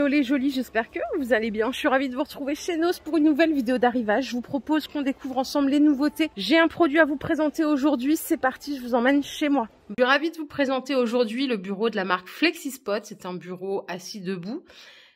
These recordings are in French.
Hello les jolis, j'espère que vous allez bien. Je suis ravie de vous retrouver chez Nos pour une nouvelle vidéo d'arrivage. Je vous propose qu'on découvre ensemble les nouveautés. J'ai un produit à vous présenter aujourd'hui, c'est parti, je vous emmène chez moi. Je suis ravie de vous présenter aujourd'hui le bureau de la marque Flexispot. C'est un bureau assis debout.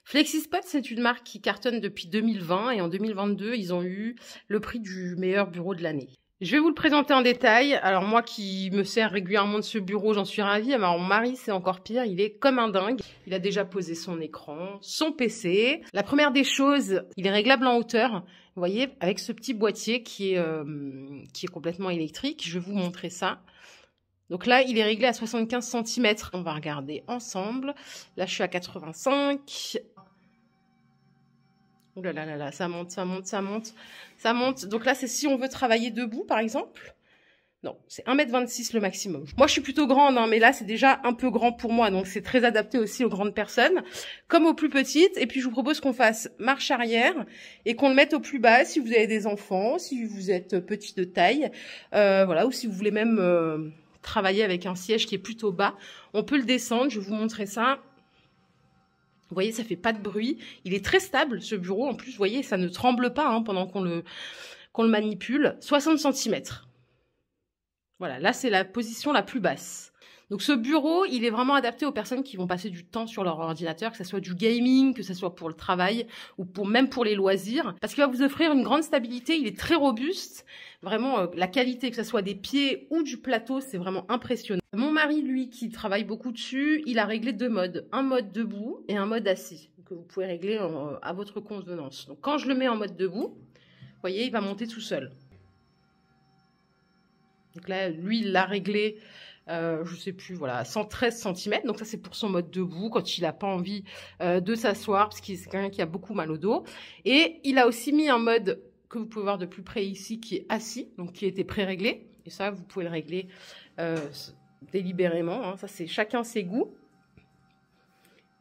Flexispot, c'est une marque qui cartonne depuis 2020 et en 2022, ils ont eu le prix du meilleur bureau de l'année. Je vais vous le présenter en détail. Alors moi qui me sers régulièrement de ce bureau, j'en suis ravie. Alors mon mari, c'est encore pire, il est comme un dingue. Il a déjà posé son écran, son PC. La première des choses, il est réglable en hauteur. Vous voyez, avec ce petit boîtier qui est complètement électrique. Je vais vous montrer ça. Donc là, il est réglé à 75 cm. On va regarder ensemble. Là, je suis à 85. Ouh là là là là, ça monte, ça monte, ça monte, ça monte. Donc là, c'est si on veut travailler debout, par exemple. Non, c'est 1,26 m le maximum. Moi, je suis plutôt grande, hein, mais là, c'est déjà un peu grand pour moi. Donc, c'est très adapté aussi aux grandes personnes, comme aux plus petites. Et puis, je vous propose qu'on fasse marche arrière et qu'on le mette au plus bas si vous avez des enfants, si vous êtes petit de taille. Voilà, ou si vous voulez même travailler avec un siège qui est plutôt bas. On peut le descendre, je vais vous montrer ça. Vous voyez, ça fait pas de bruit. Il est très stable, ce bureau. En plus, vous voyez, ça ne tremble pas hein, pendant qu'on le manipule. 60 cm. Voilà, là, c'est la position la plus basse. Donc, ce bureau, il est vraiment adapté aux personnes qui vont passer du temps sur leur ordinateur, que ce soit du gaming, que ce soit pour le travail ou même pour les loisirs. Parce qu'il va vous offrir une grande stabilité. Il est très robuste. Vraiment, la qualité, que ce soit des pieds ou du plateau, c'est vraiment impressionnant. Mon mari, lui, qui travaille beaucoup dessus, il a réglé deux modes. Un mode debout et un mode assis, que vous pouvez régler à votre convenance. Donc, quand je le mets en mode debout, vous voyez, il va monter tout seul. Donc là, lui, il l'a réglé, je sais plus, voilà, 113 cm. Donc ça, c'est pour son mode debout, quand il n'a pas envie de s'asseoir, parce qu'il c'est quelqu'un qui a beaucoup mal au dos. Et il a aussi mis un mode que vous pouvez voir de plus près ici, qui est assis, donc qui a été pré-réglé. Et ça, vous pouvez le régler délibérément. Hein. Ça, c'est chacun ses goûts.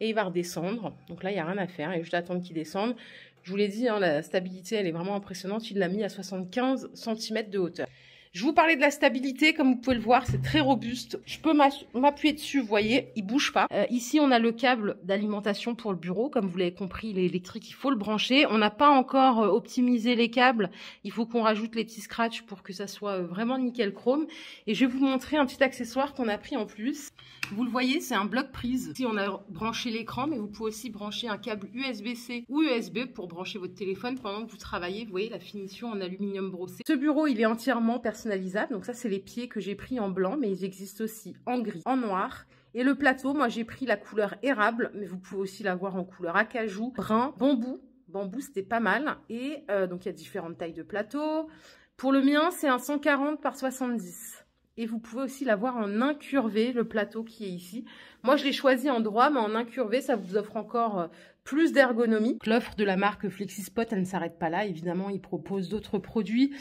Et il va redescendre. Donc là, il n'y a rien à faire. Il y a juste à attendre qu'il descende. Je vous l'ai dit, hein, la stabilité, elle est vraiment impressionnante. Il l'a mis à 75 cm de hauteur. Je vous parlais de la stabilité, comme vous pouvez le voir, c'est très robuste. Je peux m'appuyer dessus, vous voyez, il bouge pas. Ici, on a le câble d'alimentation pour le bureau. Comme vous l'avez compris, il est électrique, il faut le brancher. On n'a pas encore optimisé les câbles. Il faut qu'on rajoute les petits scratchs pour que ça soit vraiment nickel chrome. Et je vais vous montrer un petit accessoire qu'on a pris en plus. Vous le voyez, c'est un bloc prise. Ici, on a branché l'écran, mais vous pouvez aussi brancher un câble USB-C ou USB pour brancher votre téléphone pendant que vous travaillez. Vous voyez la finition en aluminium brossé. Ce bureau, il est entièrement personnalisable. Donc ça, c'est les pieds que j'ai pris en blanc, mais ils existent aussi en gris, en noir. Et le plateau, moi, j'ai pris la couleur érable, mais vous pouvez aussi l'avoir en couleur acajou, brun, bambou. Bambou, c'était pas mal. Et donc, il y a différentes tailles de plateau. Pour le mien, c'est un 140 par 70. Et vous pouvez aussi l'avoir en incurvé, le plateau qui est ici. Moi, je l'ai choisi en droit, mais en incurvé, ça vous offre encore plus d'ergonomie. L'offre de la marque Flexispot, elle ne s'arrête pas là. Évidemment, ils proposent d'autres produits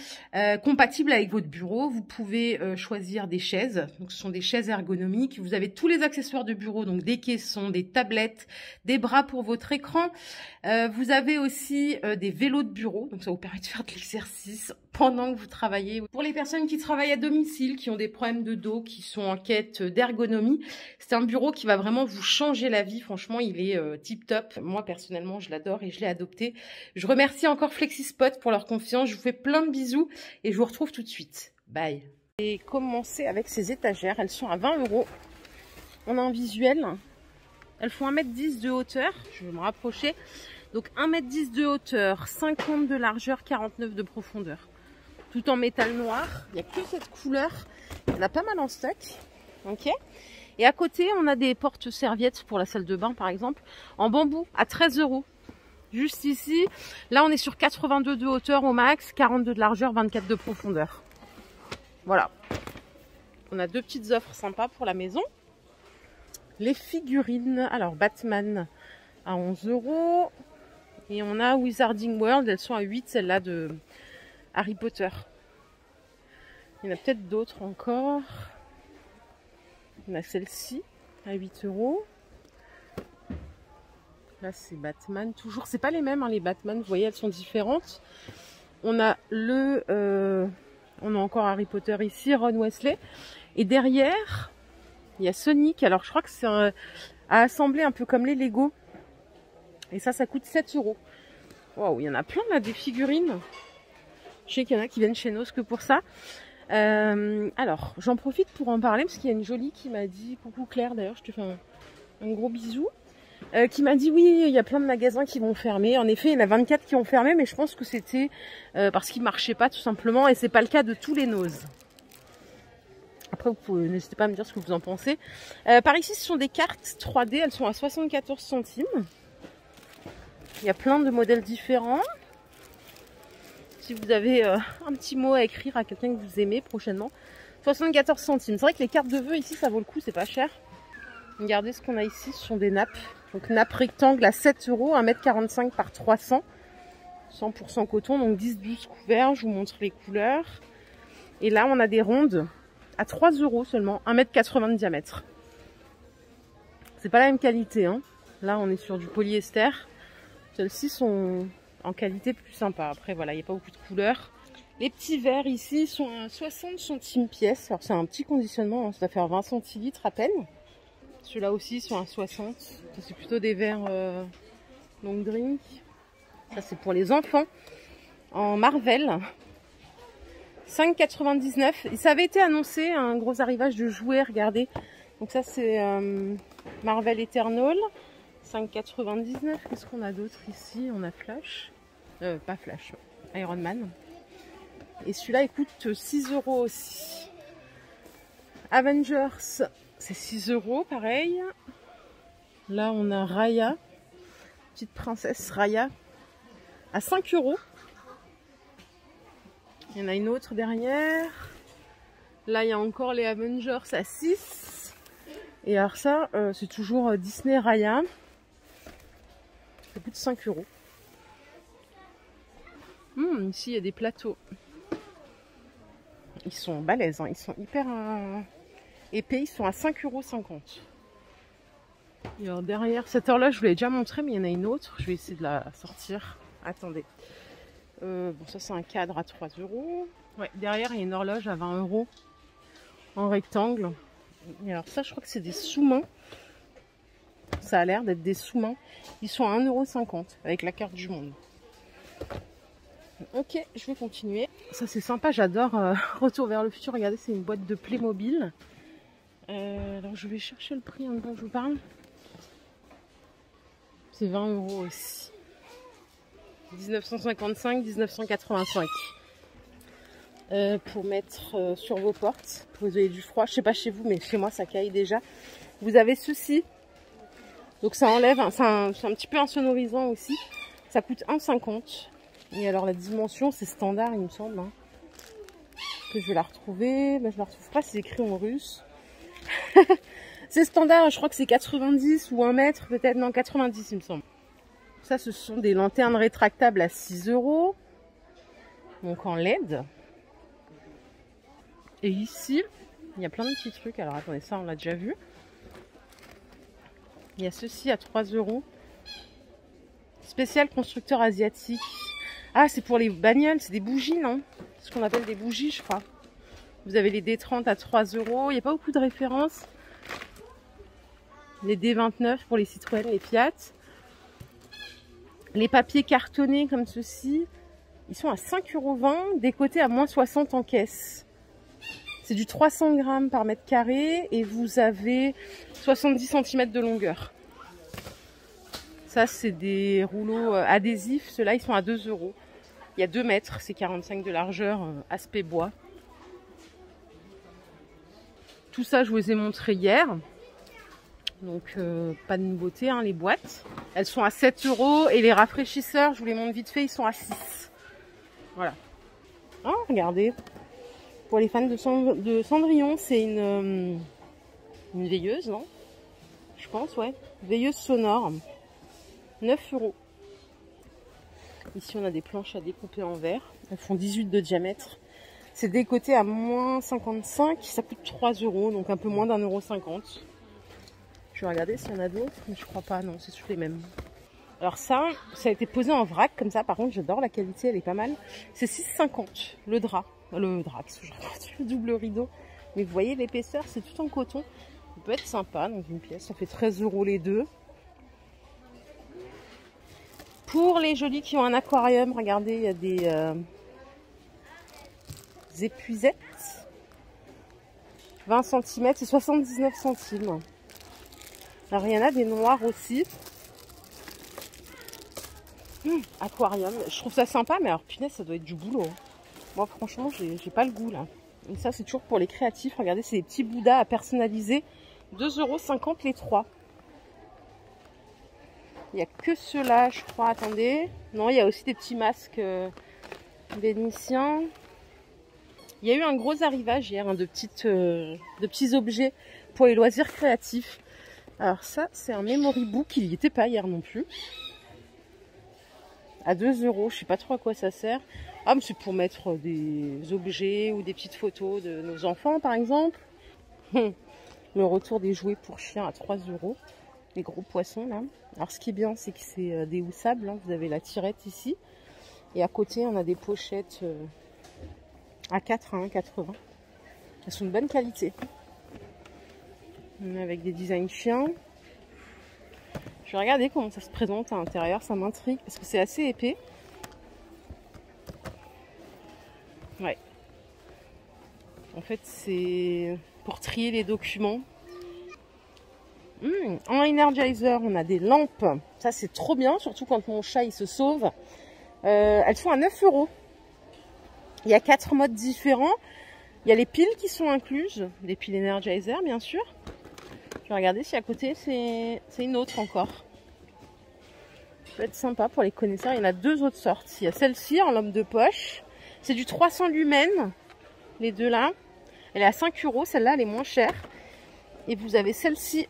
compatibles avec votre bureau. Vous pouvez choisir des chaises. Donc, ce sont des chaises ergonomiques. Vous avez tous les accessoires de bureau, donc des caissons, des tablettes, des bras pour votre écran. Vous avez aussi des vélos de bureau. Donc, ça vous permet de faire de l'exercice pendant que vous travaillez. Pour les personnes qui travaillent à domicile, qui ont des problèmes de dos, qui sont en quête d'ergonomie, c'est un bureau qui va vraiment vous changer la vie. Franchement, il est tip top. Moi, personnellement, je l'adore et je l'ai adopté. Je remercie encore Flexispot pour leur confiance. Je vous fais plein de bisous et je vous retrouve tout de suite. Bye. J'ai commencé avec ces étagères. Elles sont à 20 €. On a un visuel. Elles font 1,10 m de hauteur. Je vais me rapprocher. Donc 1,10 m de hauteur, 50 de largeur, 49 de profondeur. Tout en métal noir. Il n'y a que cette couleur. Il y en a pas mal en stock. Ok. Et à côté, on a des porte-serviettes pour la salle de bain, par exemple, en bambou, à 13 €. Juste ici, là, on est sur 82 de hauteur au max, 42 de largeur, 24 de profondeur. Voilà. On a deux petites offres sympas pour la maison. Les figurines, alors Batman à 11 €. Et on a Wizarding World, elles sont à 8, celles-là de Harry Potter. Il y en a peut-être d'autres encore. On a celle-ci à 8 €. Là, c'est Batman. Toujours, c'est pas les mêmes, hein, les Batman. Vous voyez, elles sont différentes. On a on a encore Harry Potter ici, Ron Weasley. Et derrière, il y a Sonic. Alors, je crois que c'est à assembler un peu comme les Lego. Et ça coûte 7 €. Waouh, il y en a plein là, des figurines. Je sais qu'il y en a qui viennent chez Nos que pour ça. Alors, j'en profite pour en parler parce qu'il y a une jolie qui m'a dit, coucou Claire d'ailleurs, je te fais un gros bisou, qui m'a dit oui, il y a plein de magasins qui vont fermer. En effet, il y en a 24 qui ont fermé, mais je pense que c'était parce qu'ils marchaient pas tout simplement, et c'est pas le cas de tous les Nos. Après, n'hésitez pas à me dire ce que vous en pensez. Par ici, ce sont des cartes 3D, elles sont à 74 centimes. Il y a plein de modèles différents. Si vous avez un petit mot à écrire à quelqu'un que vous aimez prochainement, 74 centimes. C'est vrai que les cartes de vœux ici, ça vaut le coup, c'est pas cher. Regardez ce qu'on a ici, ce sont des nappes. Donc nappe rectangle à 7 €, 1,45 m par 300. 100% coton, donc 10-12 couverts, je vous montre les couleurs. Et là, on a des rondes à 3 € seulement, 1,80 m de diamètre. C'est pas la même qualité, hein. Là, on est sur du polyester. Celles-ci sont en qualité plus sympa. Après, voilà, il n'y a pas beaucoup de couleurs. Les petits verres ici sont à 60 centimes pièce. Alors, c'est un petit conditionnement, hein. Ça doit faire 20 centilitres à peine. Ceux-là aussi sont à 60. C'est plutôt des verres long drink. Ça, c'est pour les enfants. En Marvel. 5,99 €. Et ça avait été annoncé, un gros arrivage de jouets, regardez. Donc ça, c'est Marvel Eternal. 5,99 €. Qu'est-ce qu'on a d'autre ici? On a Flash. Pas Flash, Iron Man. Et celui-là, il coûte 6 € aussi. Avengers, c'est 6 € pareil. Là, on a Raya. Petite princesse Raya. À 5 €. Il y en a une autre derrière. Là, il y a encore les Avengers à 6. Et alors ça, c'est toujours Disney Raya. Ça coûte 5 €. Ici, il y a des plateaux. Ils sont balèzes, hein. Ils sont hyper épais. Ils sont à 5,50 €. Et alors derrière cette horloge, je vous l'ai déjà montré, mais il y en a une autre. Je vais essayer de la sortir. Attendez. Bon, ça, c'est un cadre à 3 €. Ouais, derrière, il y a une horloge à 20 € en rectangle. Et alors ça, je crois que c'est des sous-mains. Ça a l'air d'être des sous-mains. Ils sont à 1,50 € avec la carte du monde. Ok, je vais continuer. Ça, c'est sympa, j'adore Retour vers le futur. Regardez, c'est une boîte de Playmobil. Alors, je vais chercher le prix dont je vous parle. C'est 20 € aussi. 1955, 1985. Pour mettre sur vos portes, pour vous ayez du froid. Je sais pas chez vous, mais chez moi, ça caille déjà. Vous avez ceci. Donc, ça enlève, c'est un petit peu insonorisant aussi. Ça coûte 1,50 €. Et alors la dimension, c'est standard, il me semble. Hein. Que je vais la retrouver. Ben, je la retrouve pas, c'est écrit en russe. C'est standard, je crois que c'est 90 ou 1 mètre, peut-être. Non, 90, il me semble. Ça, ce sont des lanternes rétractables à 6 €. Donc en LED. Et ici, il y a plein de petits trucs. Alors attendez, ça, on l'a déjà vu. Il y a ceci à 3 €. Spécial constructeur asiatique. Ah, c'est pour les bagnoles, c'est des bougies, non? C'est ce qu'on appelle des bougies, je crois. Vous avez les D30 à 3 €. Il n'y a pas beaucoup de références. Les D29 pour les Citroën, les Fiat. Les papiers cartonnés comme ceci, ils sont à 5,20 €, décotés à moins 60 en caisse. C'est du 300 grammes par mètre carré et vous avez 70 cm de longueur. Ça, c'est des rouleaux adhésifs. Ceux-là, ils sont à 2 €. Il y a 2 mètres, c'est 45 de largeur, aspect bois. Tout ça, je vous les ai montré hier. Donc, pas de nouveauté, hein, les boîtes. Elles sont à 7 € et les rafraîchisseurs, je vous les montre vite fait, ils sont à 6. Voilà. Oh, regardez. Pour les fans de Cendrillon, c'est une veilleuse, non? Je pense, ouais. Veilleuse sonore. 9 €. Ici, on a des planches à découper en verre. Elles font 18 de diamètre. C'est décoté à moins 55. Ça coûte 3 €, donc un peu moins d'1,50 €. Je vais regarder s'il y en a d'autres, mais je crois pas. Non, c'est tous les mêmes. Alors ça a été posé en vrac comme ça. Par contre, j'adore la qualité, elle est pas mal. C'est 6,50 € le drap. Qu'est-ce que je raconte, le double rideau. Mais vous voyez l'épaisseur, c'est tout en coton. Ça peut être sympa dans une pièce. Ça fait 13 € les deux. Pour les jolis qui ont un aquarium, regardez, il y a des épuisettes. 20 cm, c'est 79 centimes. Alors, il y en a des noirs aussi. Aquarium, je trouve ça sympa, mais alors, punaise, ça doit être du boulot. Moi, franchement, j'ai pas le goût, là. Et ça, c'est toujours pour les créatifs. Regardez, c'est des petits bouddhas à personnaliser. 2,50 € les 3. Il n'y a que ceux-là, je crois. Attendez. Non, il y a aussi des petits masques vénitiens. Il y a eu un gros arrivage hier, hein, de petits objets pour les loisirs créatifs. Alors ça, c'est un memory book. Il n'y était pas hier non plus. À 2 €. Je sais pas trop à quoi ça sert. Ah, mais c'est pour mettre des objets ou des petites photos de nos enfants, par exemple. Le retour des jouets pour chiens à 3 €. Les gros poissons, là. Alors, ce qui est bien, c'est que c'est déhoussable. Hein. Vous avez la tirette ici. Et à côté, on a des pochettes à 4,80 €. Elles sont de bonne qualité. Avec des designs chiens. Je vais regarder comment ça se présente à l'intérieur. Ça m'intrigue parce que c'est assez épais. Ouais. En fait, c'est pour trier les documents. En Energizer, on a des lampes. Ça, c'est trop bien, surtout quand mon chat il se sauve. Elles sont à 9 €. Il y a 4 modes différents. Il y a les piles qui sont incluses. Des piles Energizer, bien sûr. Je vais regarder si à côté, c'est une autre encore. Ça peut être sympa pour les connaisseurs. Il y en a 2 autres sortes. Il y a celle-ci en lampe de poche. C'est du 300 lumens, les deux là. Elle est à 5 €. Celle-là, elle est moins chère. Et vous avez celle-ci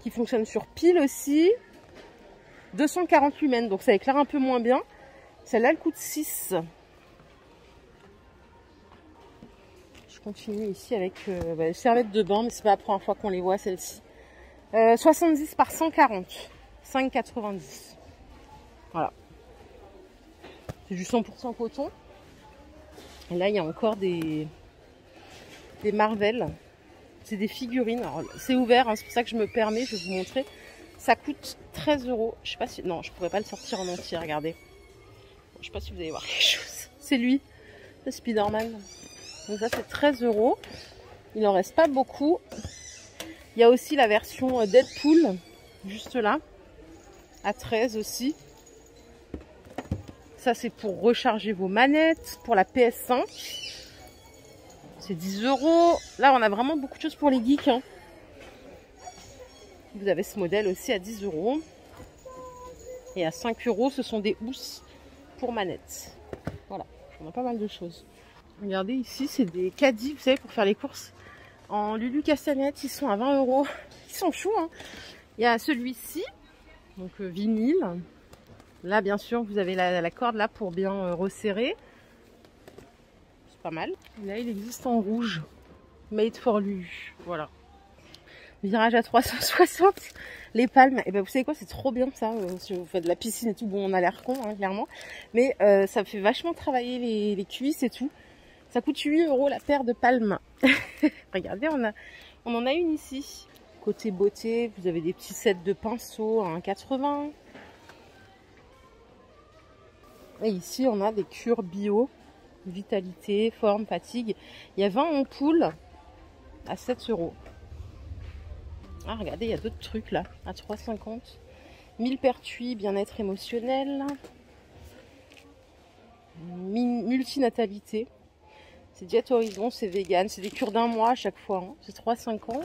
qui fonctionne sur pile aussi. 240 lumens, donc ça éclaire un peu moins bien. Celle-là, elle coûte 6. Je continue ici avec les serviettes de bain, mais c'est pas la première fois qu'on les voit, celles-ci. 70 par 140. 5,90. Voilà. C'est du 100% coton. Et là, il y a encore des Marvel. C'est des figurines. C'est ouvert, hein, c'est pour ça que je me permets, je vais vous montrer. Ça coûte 13 €. Je sais pas si... Non, je pourrais pas le sortir en entier, regardez. Bon, je sais pas si vous allez voir quelque chose. C'est lui, le Spider-Man. Donc ça, c'est 13 €. Il en reste pas beaucoup. Il y a aussi la version Deadpool, juste là, à 13 aussi. Ça, c'est pour recharger vos manettes, pour la PS5. C'est 10 €. Là, on a vraiment beaucoup de choses pour les geeks. Hein. Vous avez ce modèle aussi à 10 €. Et à 5 €, ce sont des housses pour manettes. Voilà, on a pas mal de choses. Regardez ici, c'est des caddies, vous savez, pour faire les courses. En Lulu Castagnette, ils sont à 20 €. Ils sont choux. Hein. Il y a celui-ci, donc vinyle. Là, bien sûr, vous avez la corde là pour bien resserrer. C'est pas mal. Et là, il existe en rouge. Made for Lulu. Voilà. Virage à 360. Les palmes. Et ben, vous savez quoi, c'est trop bien ça. Si vous faites de la piscine et tout, bon, on a l'air con, hein, clairement. Mais ça fait vachement travailler les cuisses et tout. Ça coûte 8 € la paire de palmes. Regardez, on en a une ici. Côté beauté, vous avez des petits sets de pinceaux à 1,80 €. Et ici, on a des cures bio, vitalité, forme, fatigue. Il y a 20 ampoules à 7 €. Ah, regardez, il y a d'autres trucs là, à 3,50 €. Millepertuis, bien-être émotionnel. Multinatalité. C'est Diète Horizon, c'est vegan. C'est des cures d'un mois à chaque fois. Hein. C'est 3,50 €.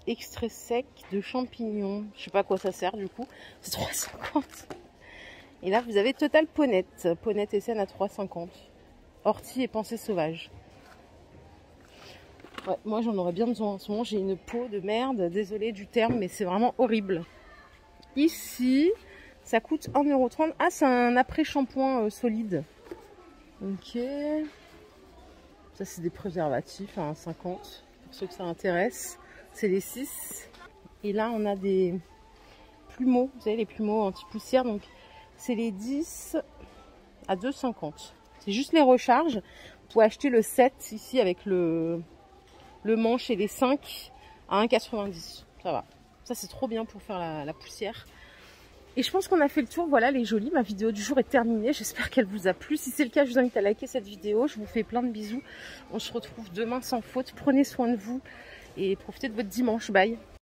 Extrait sec de champignons. Je sais pas à quoi ça sert du coup. C'est 3,50 €. Et là, vous avez Total Ponette. Ponette et Seine à 3,50 €. Ortie et pensée sauvage. Ouais, moi, j'en aurais bien besoin en ce moment. J'ai une peau de merde. Désolée du terme, mais c'est vraiment horrible. Ici, ça coûte 1,30 €. Ah, c'est un après-shampoing solide. Ok. Ça, c'est des préservatifs à 1,50 €. Pour ceux que ça intéresse. C'est les 6. Et là, on a des plumeaux. Vous savez, les plumeaux anti-poussière. Donc, c'est les 10 à 2,50 €. C'est juste les recharges. Vous pouvez acheter le 7 ici avec le manche et les 5 à 1,90 €. Ça va. Ça, c'est trop bien pour faire la poussière. Et je pense qu'on a fait le tour. Voilà les jolies, ma vidéo du jour est terminée. J'espère qu'elle vous a plu. Si c'est le cas, je vous invite à liker cette vidéo. Je vous fais plein de bisous. On se retrouve demain sans faute. Prenez soin de vous et profitez de votre dimanche. Bye.